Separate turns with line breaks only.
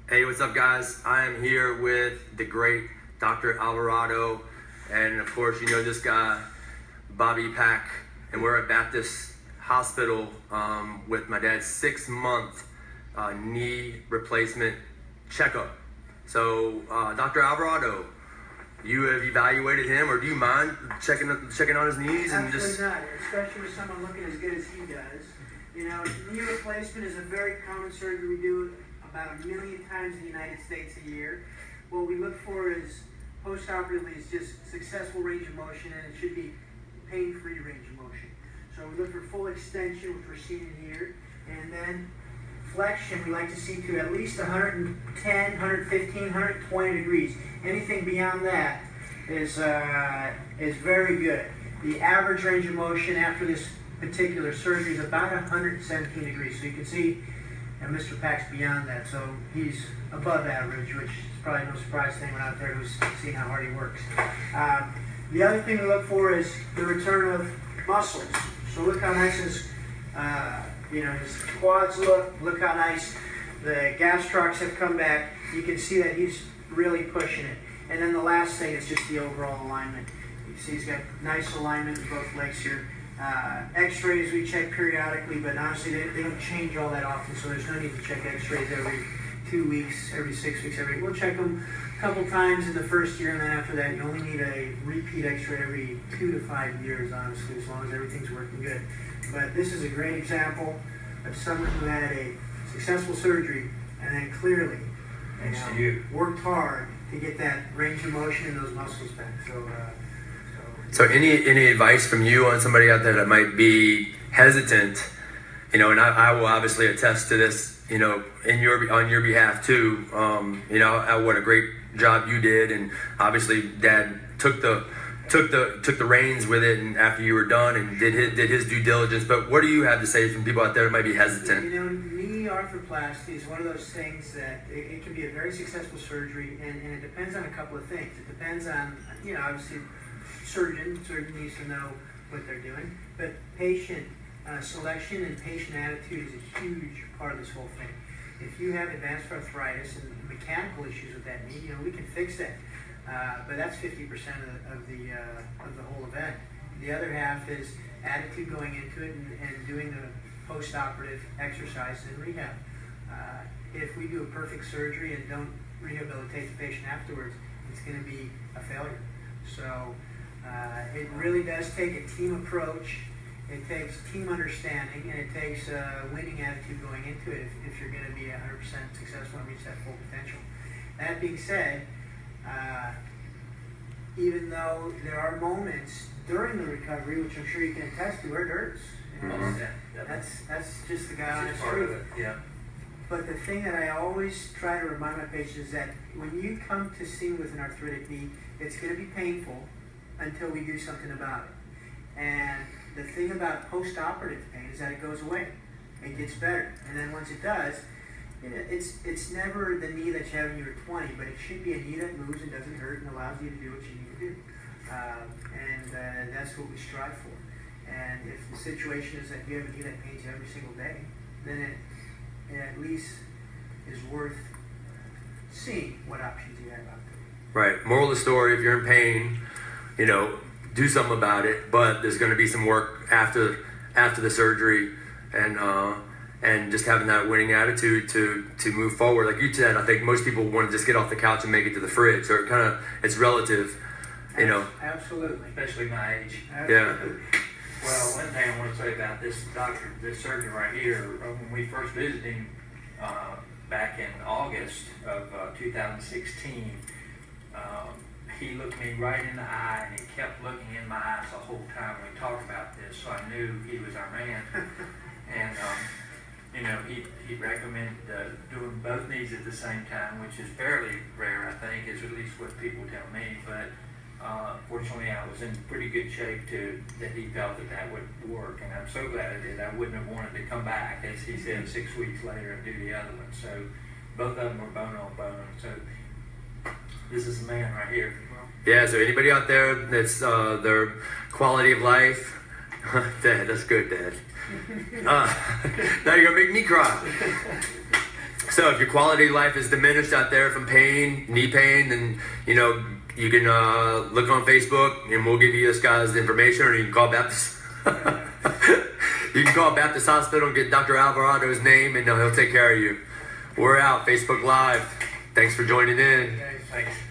Hey, what's up, guys? I am here with the great Dr. Alvarado, and of course, you know this guy, Bobby Pack, and we're at Baptist Hospital with my dad's 6-month knee replacement checkup. So, Dr. Alvarado, you have evaluated him, or do you mind checking on his knees and
Absolutely
just?
not, especially with someone looking as good as he does. You know, knee replacement is a very common surgery we do about 1 million times in the United States a year. What we look for is post-operatively is just successful range of motion, and it should be pain-free range of motion. So we look for full extension, which we're seeing here, and then flexion we like to see to at least 110, 115, 120 degrees. Anything beyond that is very good. The average range of motion after this particular surgery is about 117 degrees. So you can see Mr. Pack's beyond that. So he's above average, which is probably no surprise to anyone out there who's seen how hard he works. The other thing we look for is the return of muscles. So look how nice his quads look how nice the gastrocs have come back. You can see that he's really pushing it. And then the last thing is just the overall alignment. You can see he's got nice alignment in both legs here. X-rays we check periodically, but honestly they don't change all that often, so there's no need to check X-rays every 2 weeks, every 6 weeks, we'll check them a couple times in the first year, and then after that you only need a repeat X-ray every 2 to 5 years, honestly, as long as everything's working good. But this is a great example of someone who had a successful surgery and then clearly worked hard to get that range of motion and those muscles back.
So any advice from you on somebody out there that might be hesitant, and I will obviously attest to this, on your behalf too. What a great job you did, and obviously Dad took the reins with it, and after you were done, and did his due diligence. But what do you have to say from people out there that might be hesitant?
Knee arthroplasty is one of those things that it can be a very successful surgery, and it depends on a couple of things. It depends on, obviously, surgeon needs to know what they're doing, but patient selection and patient attitude is a huge part of this whole thing. If you have advanced arthritis and mechanical issues with that knee, we can fix that, but that's 50% of the whole event. The other half is attitude going into it and doing the post-operative exercise and rehab. If we do a perfect surgery and don't rehabilitate the patient afterwards, it's going to be a failure. So it really does take a team approach. It takes team understanding, and it takes a winning attitude going into it if you're going to be 100% successful and reach that full potential. That being said, even though there are moments during the recovery, which I'm sure you can attest to, where it hurts. That's just the guy on the street.
Yeah.
But the thing that I always try to remind my patients is that when you come to see me with an arthritic knee, it's going to be painful until we do something about it. And the thing about post-operative pain is that it goes away. It gets better. And then once it does, it's never the knee that you have when you were 20, but it should be a knee that moves and doesn't hurt and allows you to do what you need to do. And that's what we strive for. And if the situation is that you have a knee that pains you every single day, then it at least is worth seeing what options you have out there.
Right. Moral of the story: if you're in pain, do something about it. But there's going to be some work after the surgery, and just having that winning attitude to move forward. Like you said, I think most people want to just get off the couch and make it to the fridge. So it's relative,
Absolutely.
Especially my age.
Absolutely.
Yeah.
Well, one thing I want to say about this surgeon right here, when we first visited him back in August of 2016, he looked me right in the eye, and he kept looking in my eyes the whole time we talked about this, so I knew he was our man. And he recommended doing both knees at the same time, which is fairly rare, I think, is at least what people tell me. But fortunately, I was in pretty good shape that he felt that would work, and I'm so glad I did. I wouldn't have wanted to come back, as he said, 6 weeks later and do the other one. So both of them were bone on bone. So this is a man right here.
Yeah, so anybody out there that's their quality of life, Dad, that's good, Dad. Now you're going to make me cry. So if your quality of life is diminished out there from pain, knee pain, then you know you can look on Facebook, and we'll give you this guy's information, or you can call Baptist. You can call Baptist Hospital and get Dr. Alvarado's name, and he'll take care of you. We're out. Facebook Live. Thanks for joining in.
Thanks.